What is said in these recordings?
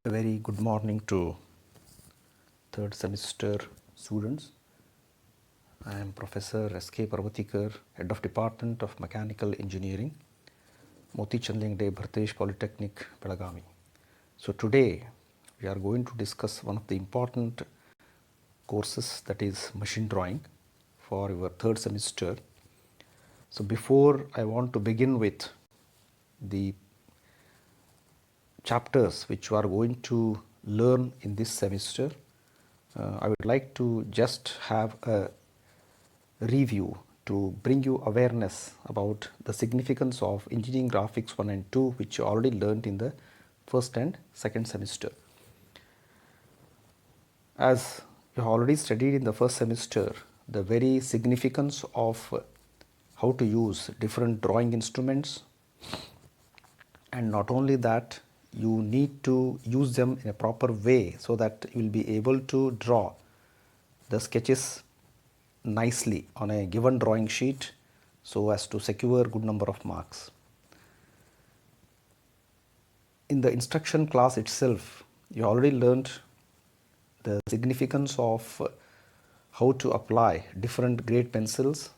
A very good morning to third semester students. I am Professor S.K. Parvatikar, Head of Department of Mechanical Engineering, Moti Chand Lingde Bhartesh Polytechnic, Belagavi. So today we are going to discuss one of the important courses, that is machine drawing for your third semester. So before I want to begin with the chapters which you are going to learn in this semester, I would like to just have a review to bring you awareness about the significance of Engineering Graphics 1 and 2, which you already learned in the first and second semester. As you have already studied in the first semester, the very significance of how to use different drawing instruments, and not only that, you need to use them in a proper way so that you will be able to draw the sketches nicely on a given drawing sheet so as to secure good number of marks. In the instruction class itself, you already learned the significance of how to apply different grade pencils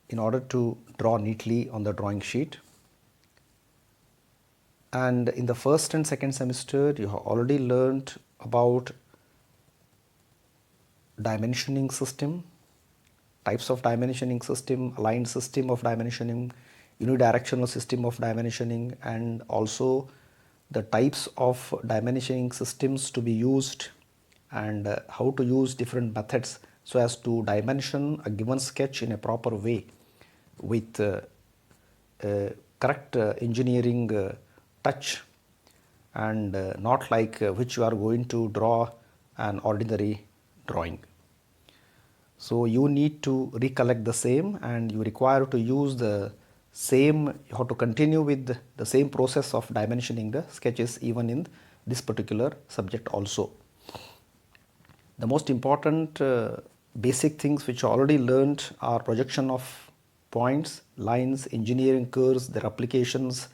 in order to draw neatly on the drawing sheet. And in the first and second semester, you have already learned about dimensioning system, types of dimensioning system, aligned system of dimensioning, unidirectional system of dimensioning, and also the types of dimensioning systems to be used, and how to use different methods so as to dimension a given sketch in a proper way with correct engineering touch, and not like which you are going to draw an ordinary drawing. So you need to recollect the same, and you require to use the same, you have to continue with the same process of dimensioning the sketches even in this particular subject also. The most important basic things which you already learned are projection of points, lines, engineering curves, their applications,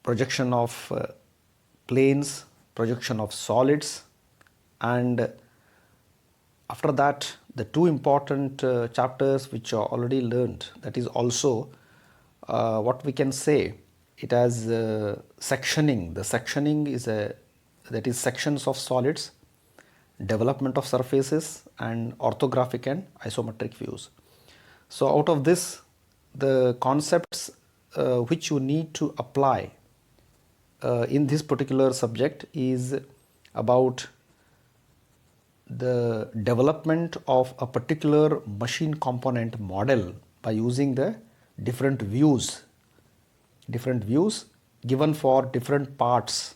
projection of planes, projection of solids, and after that the two important chapters which are already learned, that is also what we can say it as sectioning. The sectioning is that is sections of solids, development of surfaces, and orthographic and isometric views. So out of this, the concepts which you need to apply in this particular subject is about the development of a particular machine component model by using the different views given for different parts,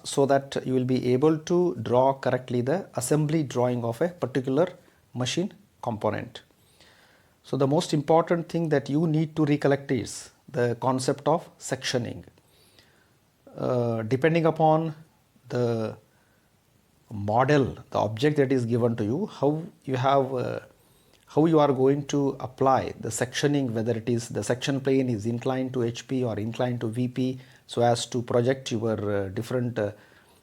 so that you will be able to draw correctly the assembly drawing of a particular machine component. So the most important thing that you need to recollect is the concept of sectioning. Depending upon the model, the object that is given to you, how you are going to apply the sectioning, whether it is the section plane is inclined to HP or inclined to VP, so as to project your different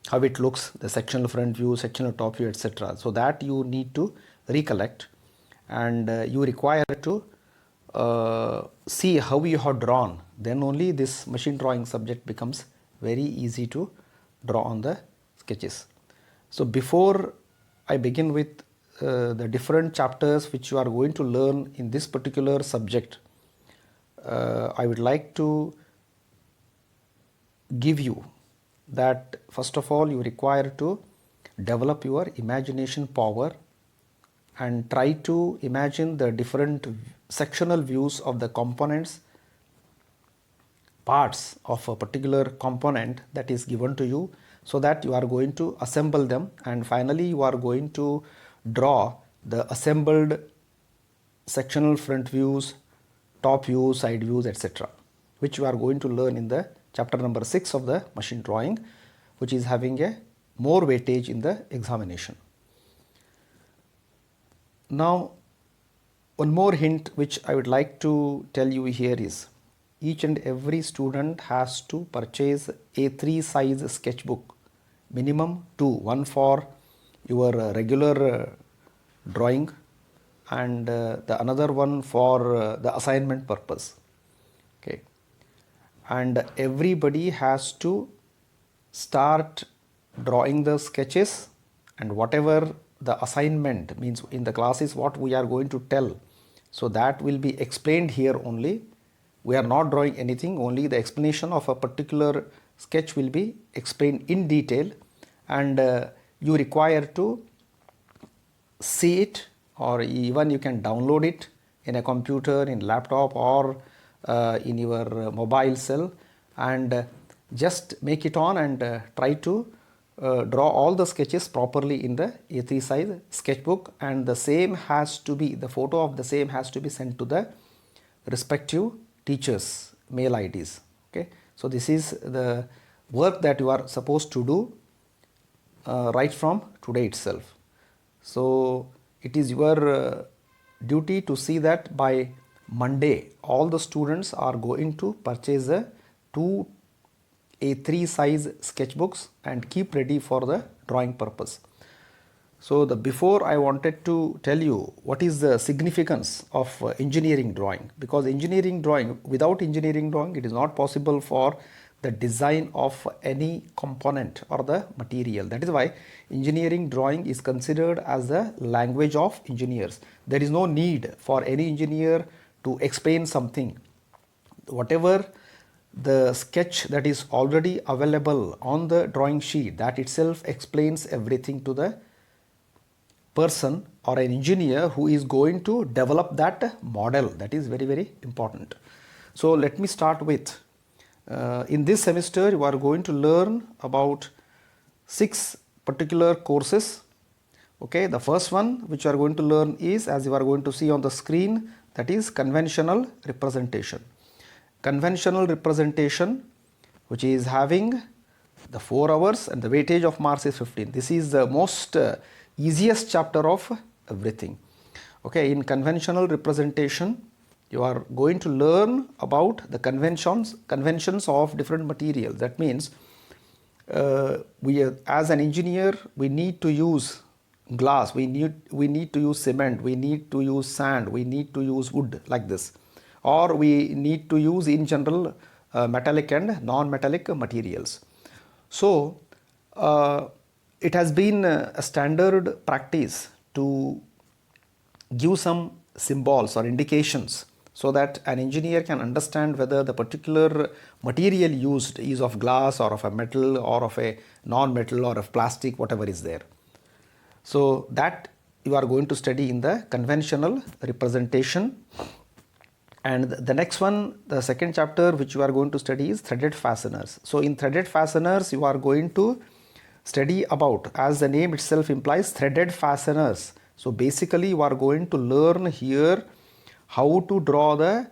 how it looks, the sectional front view, sectional top view, etc. So that you need to recollect, and you require to see how you have drawn. Then only this machine drawing subject becomes very easy to draw on the sketches. So before I begin with the different chapters which you are going to learn in this particular subject, I would like to give you that first of all you require to develop your imagination power and try to imagine the different sectional views of the components, parts of a particular component that is given to you, so that you are going to assemble them, and finally you are going to draw the assembled sectional front views, top views, side views, etc., which you are going to learn in the chapter number 6 of the machine drawing, which is having a more weightage in the examination. Now One more hint which I would like to tell you here is each and every student has to purchase A3 size sketchbook, minimum two, one for your regular drawing and the another one for the assignment purpose. Okay, and everybody has to start drawing the sketches, and whatever the assignment means in the class is what we are going to tell, so that will be explained here only. We are not drawing anything, only the explanation of a particular sketch will be explained in detail, and you require to see it, or even you can download it in a computer, in laptop, or in your mobile cell, and just make it on and try to draw all the sketches properly in the A3 size sketchbook, and the same has to be, the photo of the same has to be sent to the respective teachers' mail IDs. Okay, so this is the work that you are supposed to do right from today itself. So it is your duty to see that by Monday all the students are going to purchase the two A3 size sketchbooks and keep ready for the drawing purpose. So before I wanted to tell you what is the significance of engineering drawing, because engineering drawing, without engineering drawing it is not possible for the design of any component or the material. That is why engineering drawing is considered as the language of engineers. There is no need for any engineer to explain something. Whatever the sketch that is already available on the drawing sheet, that itself explains everything to the person or an engineer who is going to develop that model. That is very, very important. So let me start with in this semester you are going to learn about 6 particular courses. Okay, the first one which you are going to learn is, as you are going to see on the screen, that is conventional representation. Conventional representation, which is having the 4 hours and the weightage of marks is 15. This is the most easiest chapter of everything. Okay, in conventional representation you are going to learn about the conventions of different materials. That means we as an engineer we need to use glass, we need to use cement, we need to use sand, we need to use wood, like this, or we need to use in general metallic and non-metallic materials. So it has been a standard practice to give some symbols or indications so that an engineer can understand whether the particular material used is of glass or of a metal or of a non-metal or of plastic, whatever is there. So that you are going to study in the conventional representation. And the next one, the second chapter which you are going to study is threaded fasteners. So in threaded fasteners you are going to study about, as the name itself implies, threaded fasteners. So basically you are going to learn here how to draw the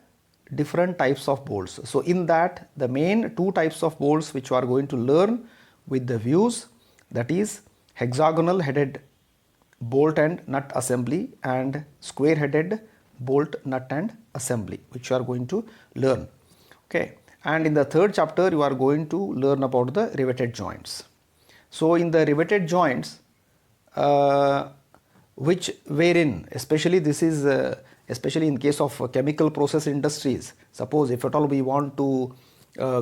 different types of bolts. So in that, the main 2 types of bolts which you are going to learn with the views, that is hexagonal headed bolt and nut assembly and square headed bolt, nut and assembly, which you are going to learn. Okay, and in the third chapter you are going to learn about the riveted joints. So in the riveted joints, which wherein especially this is especially in case of chemical process industries, suppose if at all we want to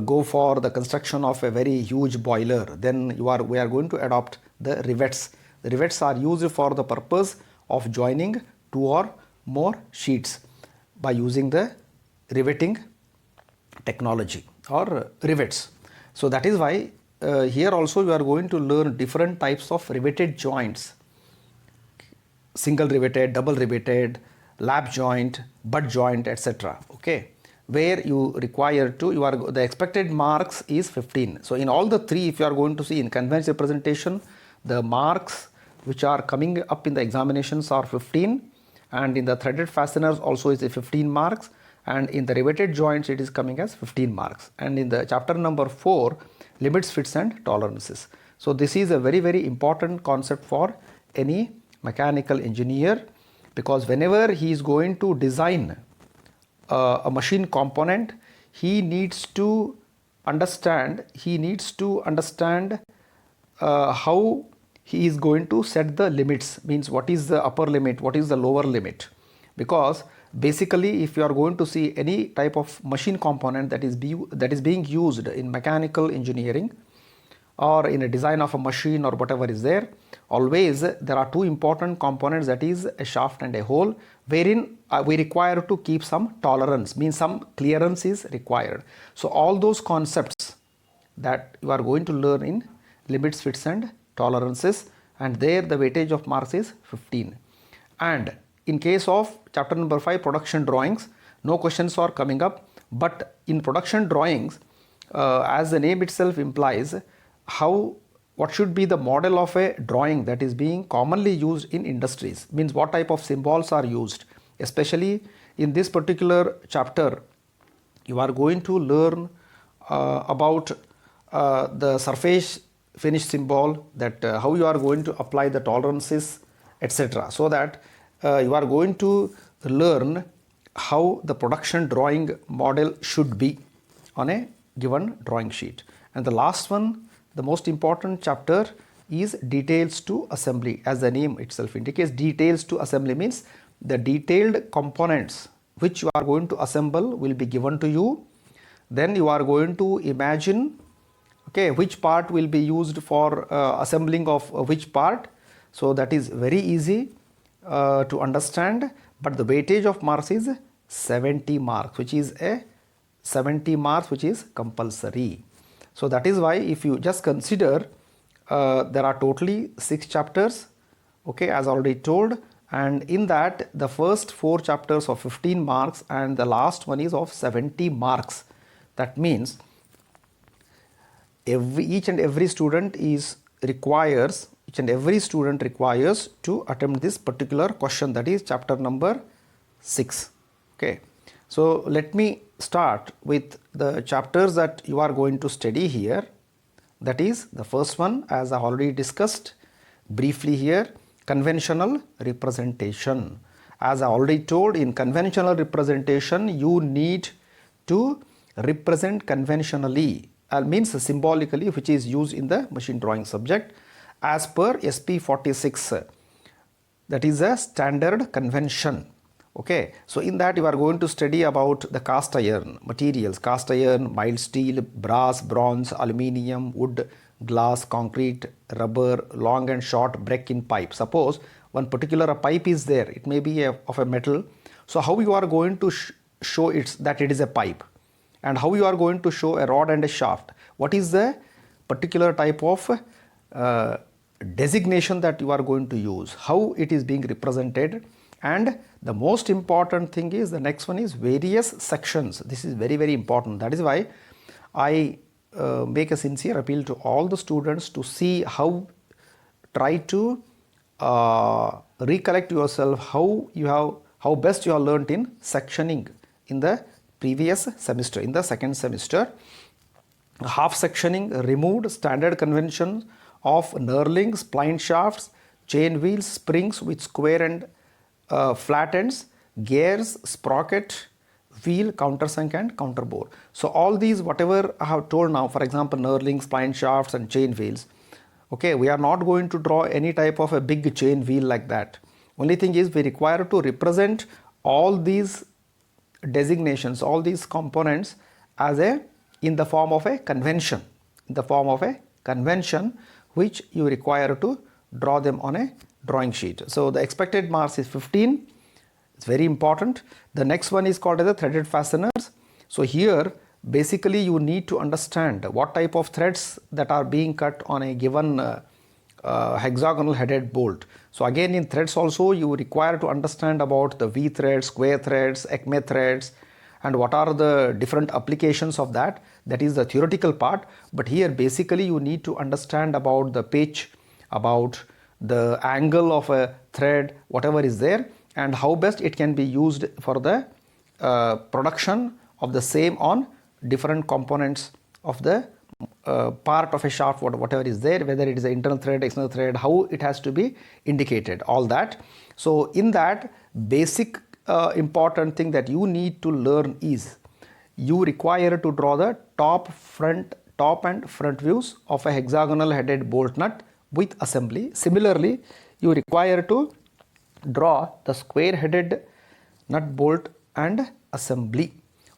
go for the construction of a very huge boiler, then we are going to adopt the rivets. The rivets are used for the purpose of joining 2 or more sheets by using the riveting technology or rivets. So that is why here also you are going to learn different types of riveted joints: single riveted, double riveted, lap joint, butt joint, etc. Okay, where you require to, the expected marks is 15. So in all the 3, if you are going to see in conventional representation, the marks which are coming up in the examinations are 15, and in the threaded fasteners also is 15 marks, and in the riveted joints it is coming as 15 marks, and in the chapter number 4, limits, fits and tolerances. So this is a very, very important concept for any mechanical engineer, because whenever he is going to design a machine component, he needs to understand how he is going to set the limits, means what is the upper limit, what is the lower limit. Because basically if you are going to see any type of machine component that is being used in mechanical engineering or in a design of a machine or whatever is there, always there are two important components, that is a shaft and a hole, wherein we require to keep some tolerance, means some clearance is required. So all those concepts that you are going to learn in limits, fits and tolerances, and there the weightage of marks is 15. And in case of chapter number 5, production drawings, no questions are coming up, but in production drawings, as the name itself implies, what should be the model of a drawing that is being commonly used in industries, means what type of symbols are used. Especially in this particular chapter, you are going to learn about the surface finish symbol, that how you are going to apply the tolerances, etc. So that you are going to learn how the production drawing model should be on a given drawing sheet. And the last one, the most important chapter, is details to assembly. As the name itself indicates, details to assembly means the detailed components which you are going to assemble will be given to you. Then you are going to imagine, okay, which part will be used for assembling of which part. So that is very easy to understand, but the weightage of marks is 70 marks, which is compulsory. So that is why if you just consider, there are totally 6 chapters, okay, as already told, and in that the first 4 chapters of 15 marks and the last one is of 70 marks. That means each and every student requires to attempt this particular question, that is chapter number 6. Okay, so let me start with the chapters that you are going to study here. That is the first one, as I already discussed briefly here, conventional representation. As I already told, in conventional representation you need to represent conventionally, means symbolically, which is used in the machine drawing subject as per SP 46. That is a standard convention. Okay, so in that you are going to study about the cast iron materials, cast iron, mild steel, brass, bronze, aluminium, wood, glass, concrete, rubber, long and short break in pipe. Suppose one particular pipe is there, it may be of a metal. So how you are going to show that it is a pipe, and how you are going to show a rod and a shaft, what is the particular type of designation that you are going to use, how it is being represented. And the most important thing is, the next one is various sections. This is very, very important. That is why I make a sincere appeal to all the students to see try to recollect yourself how best you have learnt in sectioning in the previous semester, in the second semester. Half sectioning removed standard conventions of knurlings, spline shafts, chain wheels, springs with square and flat ends, gears, sprocket, wheel, countersunk and counterbore. So all these, whatever I have told now, for example, knurlings, spline shafts and chain wheels, okay, we are not going to draw any type of a big chain wheel like that. Only thing is, we require to represent all these designations, all these components in the form of a convention, which you require to draw them on a drawing sheet. So the expected marks is 15. It's very important. The next one is called as the threaded fasteners. So here basically you need to understand what type of threads that are being cut on a given hexagonal headed bolt. So again, in threads also you require to understand about the V threads, square threads, Acme threads, and what are the different applications of that. That is the theoretical part. But here basically you need to understand about the pitch, about the angle of a thread, whatever is there, and how best it can be used for the production of the same on different components of the part of a shaft, whatever is there, whether it is an internal thread, external thread, how it has to be indicated, all that. So in that, basic important thing that you need to learn is you require to draw the top and front views of a hexagonal headed bolt nut with assembly. Similarly, you require to draw the square headed nut bolt and assembly.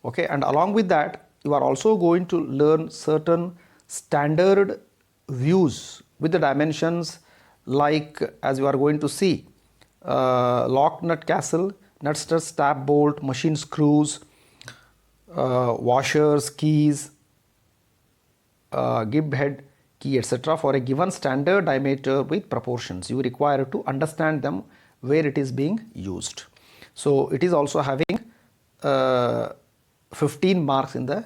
Okay, and along with that, you are also going to learn certain standard views with the dimensions, like as you are going to see, lock nut castle, nut studs, tab bolt, machine screws, washers, keys, gib head key, etc. for a given standard diameter with proportions. You require to understand them where it is being used. So it is also having 15 marks in the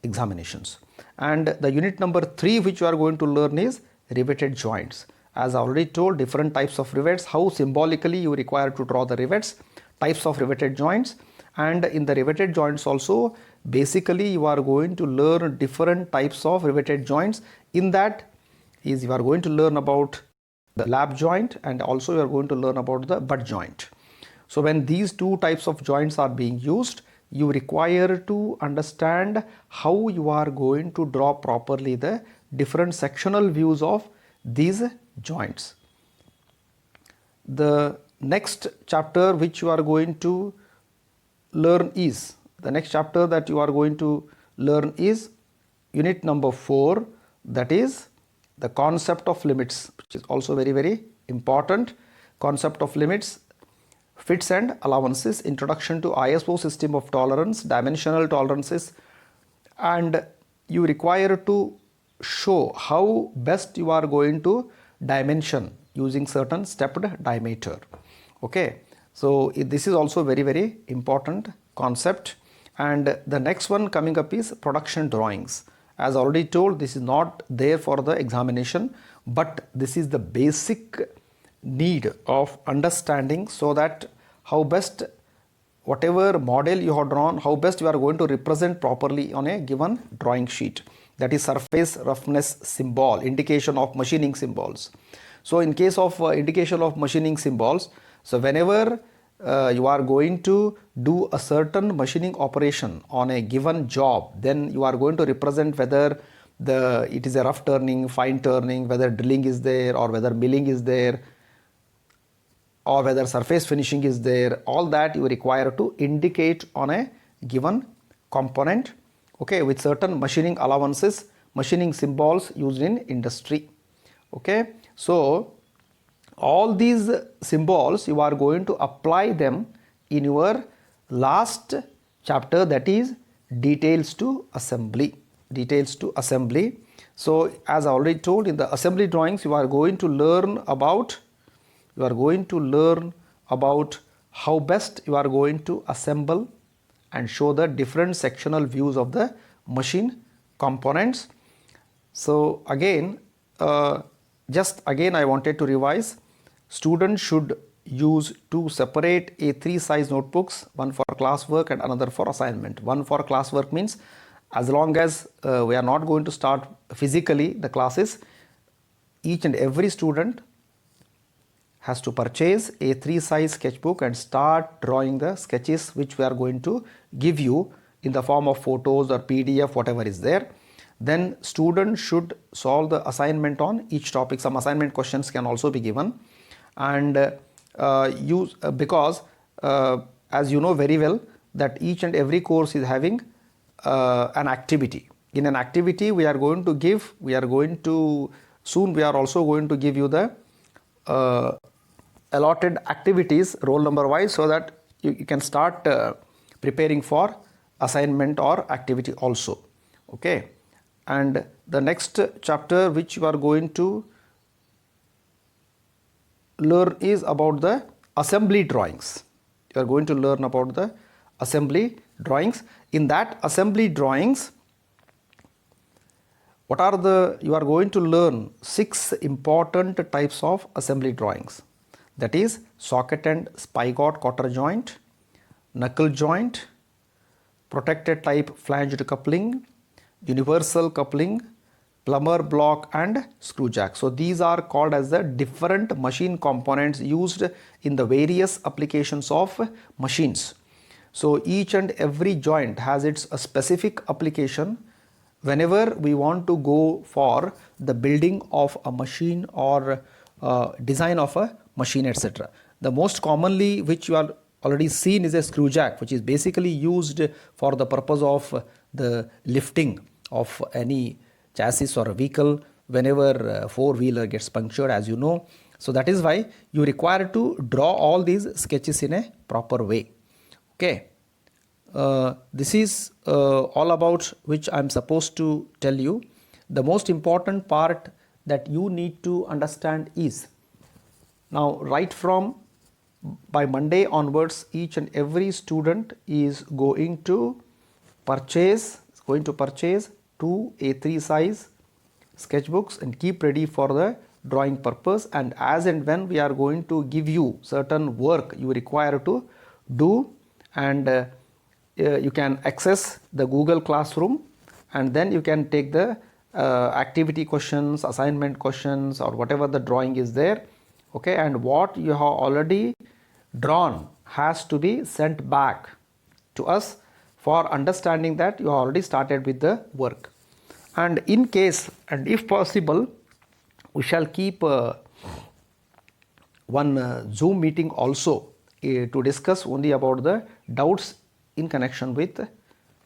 examinations. And the unit number 3 which you are going to learn is riveted joints. As I already told, different types of rivets, how symbolically you require to draw the rivets, types of riveted joints. And in the riveted joints also, basically you are going to learn different types of riveted joints. In that is you are going to learn about the lap joint, and also you are going to learn about the butt joint. So when these two types of joints are being used, you require to understand how you are going to draw properly the different sectional views of these joints. The next chapter which you are going to learn is, the next chapter that you are going to learn is unit number 4, that is the concept of limits, which is also very, very important. Concept of limits, fits and allowances, introduction to ISO system of tolerance, dimensional tolerances, and you require to show how best you are going to dimension using certain stepped diameter. Okay, so this is also very, very important concept. And the next one coming up is production drawings. As already told, this is not there for the examination, but this is the basic need of understanding, so that how best whatever model you have drawn, how best you are going to represent properly on a given drawing sheet. That is surface roughness symbol, indication of machining symbols. So in case of indication of machining symbols, so whenever you are going to do a certain machining operation on a given job, then you are going to represent whether it is a rough turning, fine turning, whether drilling is there, or whether milling is there, or whether surface finishing is there. All that you require to indicate on a given component, okay, with certain machining allowances, machining symbols used in industry. Okay, so all these symbols you are going to apply them in your last chapter, that is details to assembly. Details to assembly. So as I already told, in the assembly drawings you are going to learn about how best you are going to assemble and show the different sectional views of the machine components. So again, I wanted to revise. Students should use 2 separate A3 size notebooks, one for classwork and another for assignment. One for classwork means as long as we are not going to start physically the classes, each and every student has to purchase a 3 size sketchbook and start drawing the sketches which we are going to give you in the form of photos or PDF, whatever is there. Then students should solve the assignment on each topic. Some assignment questions can also be given, and because as you know very well that each and every course is having an activity. In an activity we are also going to give you the allotted activities roll number wise, so that you can start preparing for assignment or activity also. Okay, and the next chapter which you are going to learn is about the assembly drawings. You are going to learn about the assembly drawings. In that assembly drawings, you are going to learn 6 important types of assembly drawings. That is socket and spigot cotter joint, knuckle joint, protected type flanged coupling, universal coupling, plumber block and screw jack. So these are called as the different machine components used in the various applications of machines. So each and every joint has its a specific application whenever we want to go for the building of a machine or design of a machine, etc. The most commonly which you are already seen is a screw jack, which is basically used for the purpose of the lifting of any chassis or a vehicle whenever a four-wheeler gets punctured, as you know. So that is why you require to draw all these sketches in a proper way. Okay. This is all about which I'm supposed to tell you. The most important part that you need to understand is, now right from by Monday onwards, each and every student is going to purchase 2 A3 size sketchbooks and keep ready for the drawing purpose. And as and when we are going to give you certain work you require to do, and you can access the Google Classroom, and then you can take the activity questions, assignment questions, or whatever the drawing is there. Okay, and what you have already drawn has to be sent back to us for understanding that you already started with the work. And in case and if possible, we shall keep one Zoom meeting also to discuss only about the doubts in connection with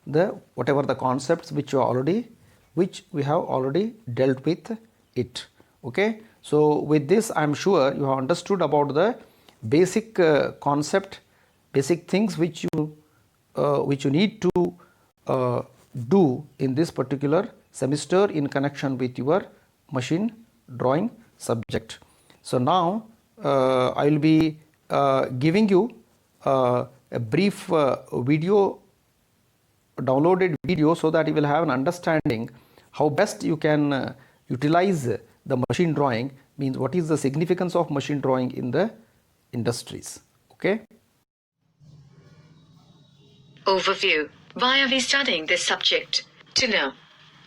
the whatever the concepts which we have already dealt with it. Okay, so with this I am sure you have understood about the basic concept, basic things which you need to do in this particular semester in connection with your machine drawing subject. So now I will be giving you a brief downloaded video, so that you will have an understanding how best you can utilize the machine drawing, means what is the significance of machine drawing in the industries. Okay. Overview. Why are we studying this subject? To know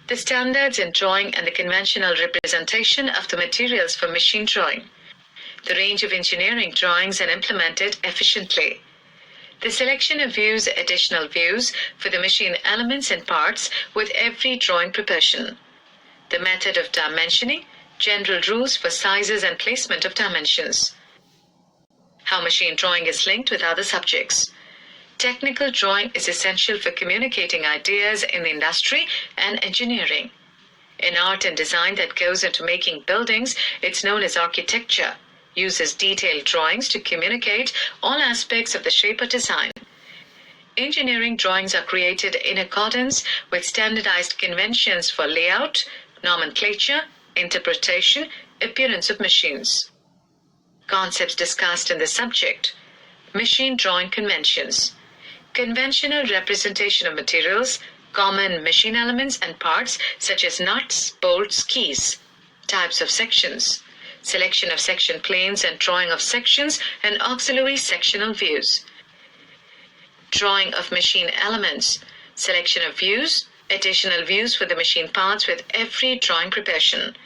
the standards in drawing and the conventional representation of the materials for machine drawing, the range of engineering drawings and implement it efficiently, the selection of views, additional views for the machine elements and parts with every drawing proportion, the method of dimensioning, general rules for sizes and placement of dimensions, how machine drawing is linked with other subjects. Technical drawing is essential for communicating ideas in the industry and engineering. In art and design that goes into making buildings, it's known as architecture, uses detailed drawings to communicate all aspects of the shape or design. Engineering drawings are created in accordance with standardized conventions for layout, nomenclature, interpretation, appearance of machines. Concepts discussed in the subject: machine drawing conventions, conventional representation of materials, common machine elements and parts such as nuts, bolts, keys, types of sections, selection of section planes and drawing of sections and auxiliary sectional views, drawing of machine elements, selection of views, additional views for the machine parts with every drawing proportion,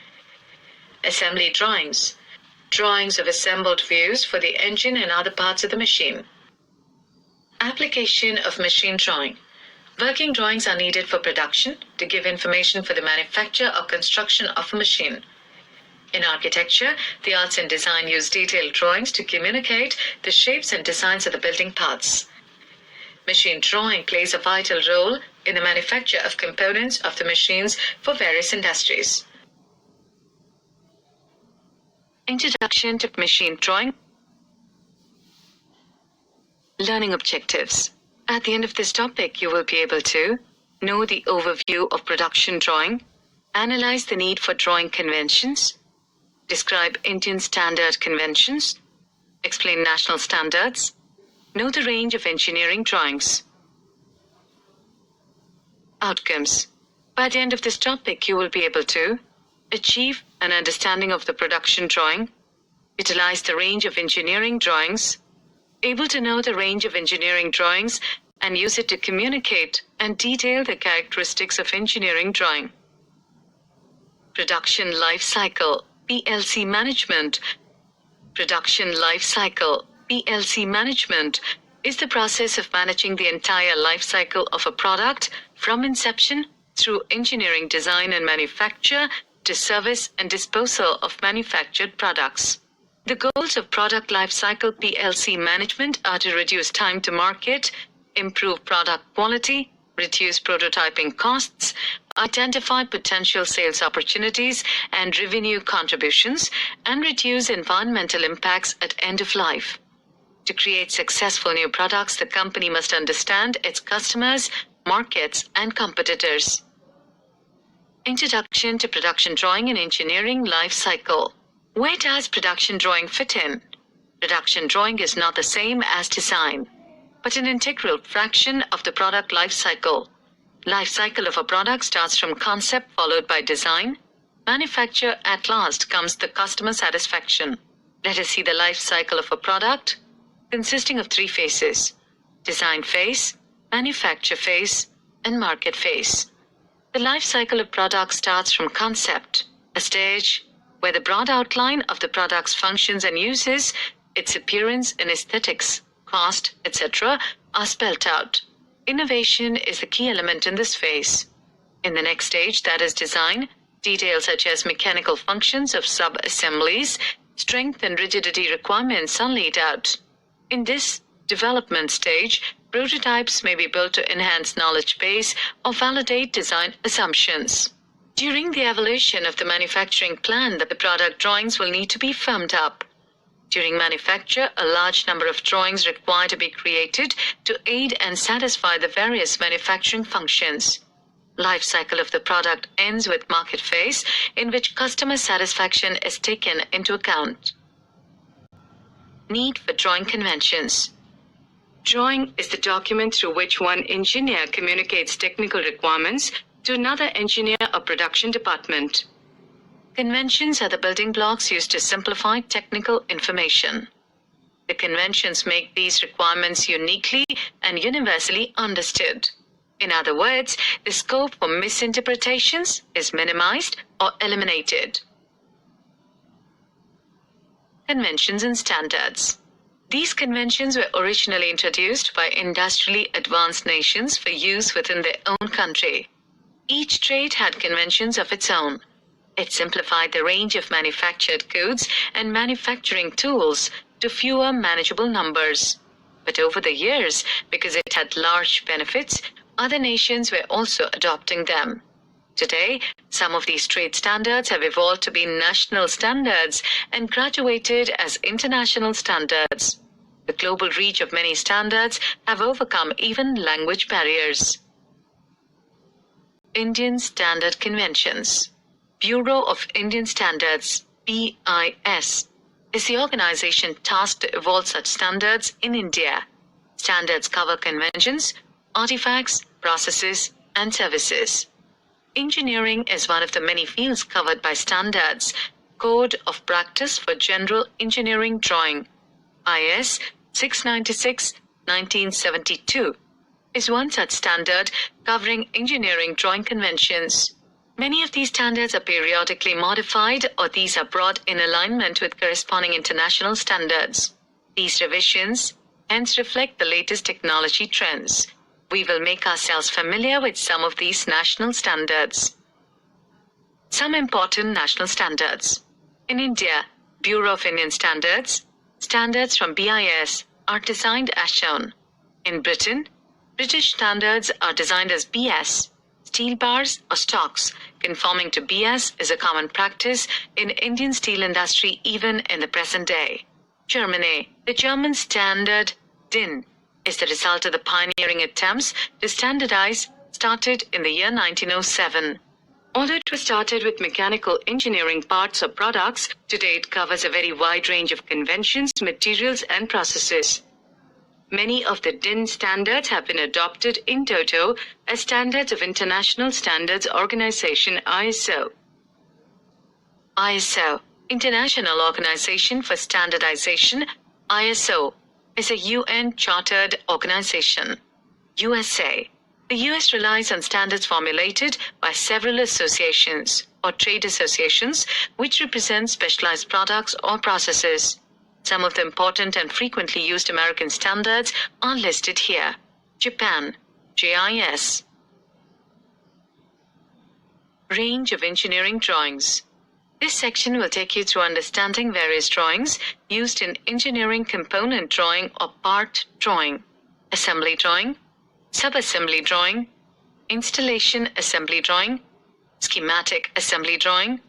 assembly drawings, drawings of assembled views for the engine and other parts of the machine. Application of machine drawing. Working drawings are needed for production to give information for the manufacture or construction of a machine. In architecture, the arts and design use detailed drawings to communicate the shapes and designs of the building parts. Machine drawing plays a vital role in the manufacture of components of the machines for various industries. Introduction to machine drawing. Learning objectives. At the end of this topic, you will be able to know the overview of production drawing, analyze the need for drawing conventions, describe Indian standard conventions, explain national standards, know the range of engineering drawings. Outcomes. By the end of this topic, you will be able to achieve an understanding of the production drawing, utilize the range of engineering drawings, able to know the range of engineering drawings and use it to communicate and detail the characteristics of engineering drawing. Production Life Cycle, PLC Management. Production Life Cycle, PLC Management, is the process of managing the entire life cycle of a product from inception through engineering, design and manufacture to service and disposal of manufactured products. The goals of Product Lifecycle PLC management are to reduce time to market, improve product quality, reduce prototyping costs, identify potential sales opportunities and revenue contributions, and reduce environmental impacts at end of life. To create successful new products, the company must understand its customers, markets, and competitors. Introduction to Production Drawing and Engineering Life Cycle. Where does production drawing fit in? Production drawing is not the same as design, but an integral fraction of the product life cycle. Life cycle of a product starts from concept followed by design. Manufacture, at last comes the customer satisfaction. Let us see the life cycle of a product, consisting of 3 phases: design phase, manufacture phase, and market phase. The life cycle of product starts from concept, a stage where the broad outline of the product's functions and uses, its appearance and aesthetics, cost, etc., are spelt out. Innovation is the key element in this phase. In the next stage, that is design, details such as mechanical functions of sub-assemblies, strength and rigidity requirements are laid out. In this development stage, prototypes may be built to enhance knowledge base or validate design assumptions. During the evaluation of the manufacturing plan, the product drawings will need to be firmed up. During manufacture, a large number of drawings require to be created to aid and satisfy the various manufacturing functions. Life cycle of the product ends with market phase, in which customer satisfaction is taken into account. Need for drawing conventions. Drawing is the document through which one engineer communicates technical requirements to another engineer or production department. Conventions are the building blocks used to simplify technical information. The conventions make these requirements uniquely and universally understood. In other words, the scope for misinterpretations is minimized or eliminated. Conventions and standards. These conventions were originally introduced by industrially advanced nations for use within their own country. Each trade had conventions of its own. It simplified the range of manufactured goods and manufacturing tools to fewer manageable numbers. But over the years, because it had large benefits, other nations were also adopting them. Today, some of these trade standards have evolved to be national standards and graduated as international standards. The global reach of many standards have overcome even language barriers. Indian Standard Conventions. Bureau of Indian Standards, BIS, is the organization tasked to evolve such standards in India. Standards cover conventions, artifacts, processes, and services. Engineering is one of the many fields covered by standards. Code of Practice for General Engineering Drawing, IS 696/1972, is one such standard covering engineering drawing conventions. Many of these standards are periodically modified, or these are brought in alignment with corresponding international standards. These revisions hence reflect the latest technology trends. We will make ourselves familiar with some of these national standards. Some important national standards. In India, Bureau of Indian Standards, standards from BIS are designed as shown. In Britain, British standards are designed as BS. Steel bars or stocks conforming to BS is a common practice in Indian steel industry even in the present day. Germany, the German standard DIN is the result of the pioneering attempts to standardize started in the year 1907. Although it was started with mechanical engineering parts or products, today it covers a very wide range of conventions, materials, and processes. Many of the DIN standards have been adopted in toto as standards of International Standards Organization ISO. ISO, International Organization for Standardization, ISO, is a UN chartered organization. USA. The US relies on standards formulated by several associations. or trade associations, which represent specialized products or processes. Some of the important and frequently used American standards are listed here. Japan, JIS. Range of engineering drawings. This section will take you through understanding various drawings used in engineering component drawing or part drawing, assembly drawing, sub-assembly drawing, installation assembly drawing, schematic assembly drawing,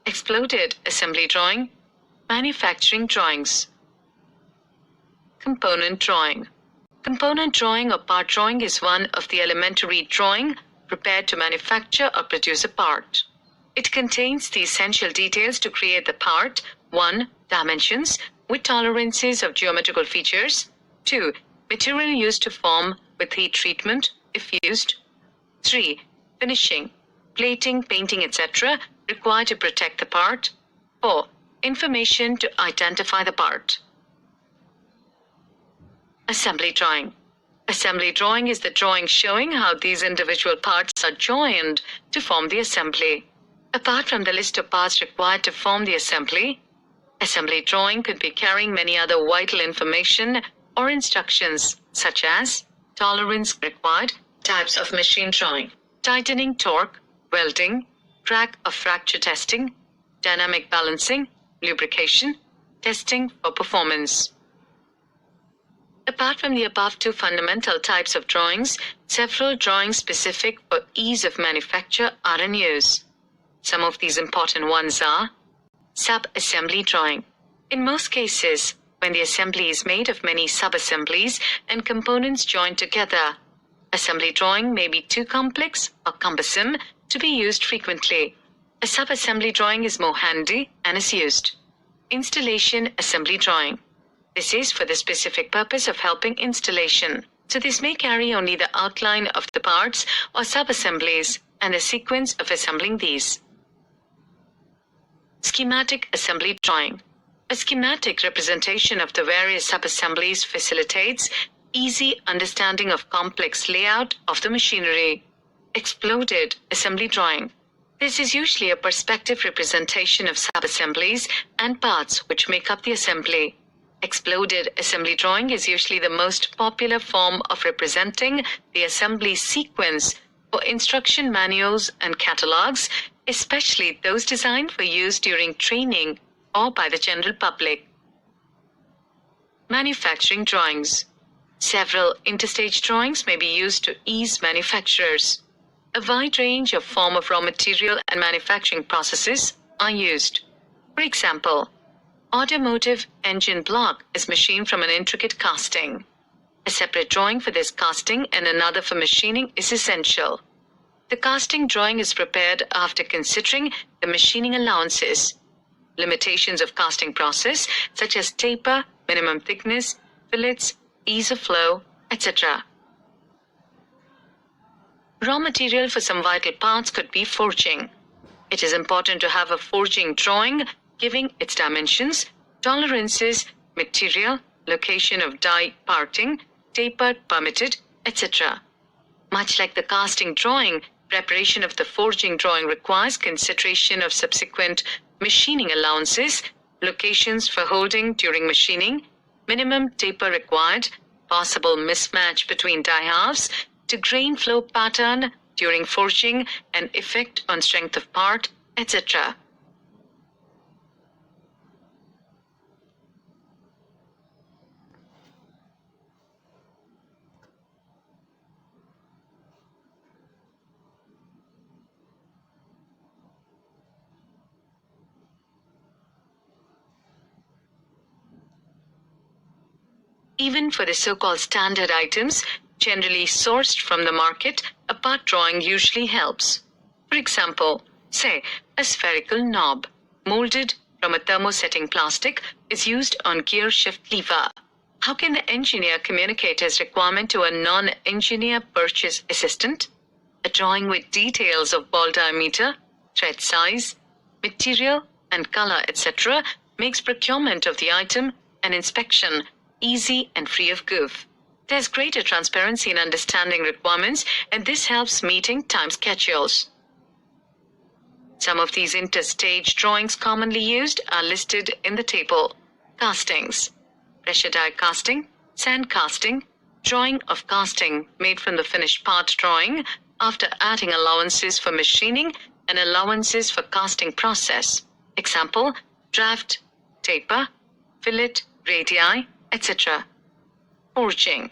exploded assembly drawing, manufacturing drawings. Component drawing. Component drawing or part drawing is one of the elementary drawing prepared to manufacture or produce a part. It contains the essential details to create the part. 1. Dimensions with tolerances of geometrical features. 2. Material used to form with heat treatment if used. 3. Finishing, plating, painting, etc. required to protect the part. 4. Information to identify the part. Assembly drawing. Assembly drawing is the drawing showing how these individual parts are joined to form the assembly. Apart from the list of parts required to form the assembly drawing could be carrying many other vital information or instructions such as tolerance required, types of machine drawing, tightening, torque, welding, crack or fracture testing, dynamic balancing, lubrication, testing for performance. Apart from the above two fundamental types of drawings, several drawings specific for ease of manufacture are in use. Some of these important ones are sub-assembly drawing. In most cases, when the assembly is made of many sub-assemblies and components joined together, assembly drawing may be too complex or cumbersome to be used frequently. A sub-assembly drawing is more handy and is used. Installation assembly drawing. This is for the specific purpose of helping installation. So this may carry only the outline of the parts or sub-assemblies and the sequence of assembling these. Schematic assembly drawing. A schematic representation of the various sub-assemblies facilitates easy understanding of complex layout of the machinery. Exploded assembly drawing. This is usually a perspective representation of sub-assemblies and parts which make up the assembly. Exploded assembly drawing is usually the most popular form of representing the assembly sequence for instruction manuals and catalogs, especially those designed for use during training or by the general public. Manufacturing drawings. Several interstage drawings may be used to ease manufacturers. A wide range of form of raw material and manufacturing processes are used. For example, automotive engine block is machined from an intricate casting. A separate drawing for this casting and another for machining is essential. The casting drawing is prepared after considering the machining allowances, limitations of casting process such as taper, minimum thickness, fillets, ease of flow, etc. Raw material for some vital parts could be forging. It is important to have a forging drawing giving its dimensions, tolerances, material, location of die parting, tapered, permitted, etc. Much like the casting drawing, preparation of the forging drawing requires consideration of subsequent machining allowances, locations for holding during machining, minimum taper required, possible mismatch between die halves, to grain flow pattern during forging and effect on strength of part, etc. Even for the so-called standard items, generally sourced from the market, a part drawing usually helps. For example, say, a spherical knob, molded from a thermosetting plastic, is used on gear shift lever. How can the engineer communicate his requirement to a non-engineer purchase assistant? A drawing with details of ball diameter, thread size, material, and color, etc. makes procurement of the item and inspection easy and free of goof. There's greater transparency in understanding requirements, and this helps meeting time schedules. Some of these interstage drawings commonly used are listed in the table. Castings: pressure die casting, sand casting, drawing of casting made from the finished part drawing after adding allowances for machining and allowances for casting process. Example: draft, taper, fillet, radii, etc. Forging: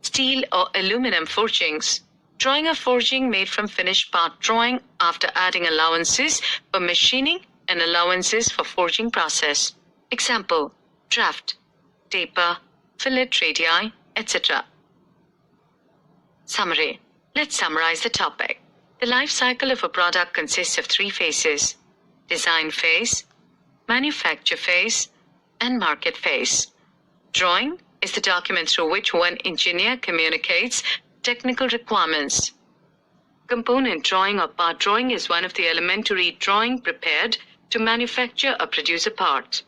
steel or aluminum forgings. Drawing of forging made from finished part drawing after adding allowances for machining and allowances for forging process. Example: draft, taper, fillet radii, etc. Summary. Let's summarize the topic. The life cycle of a product consists of 3 phases: design phase, manufacture phase, and market phase. Drawing is the document through which one engineer communicates technical requirements. Component drawing or part drawing is one of the elementary drawing prepared to manufacture or produce a part.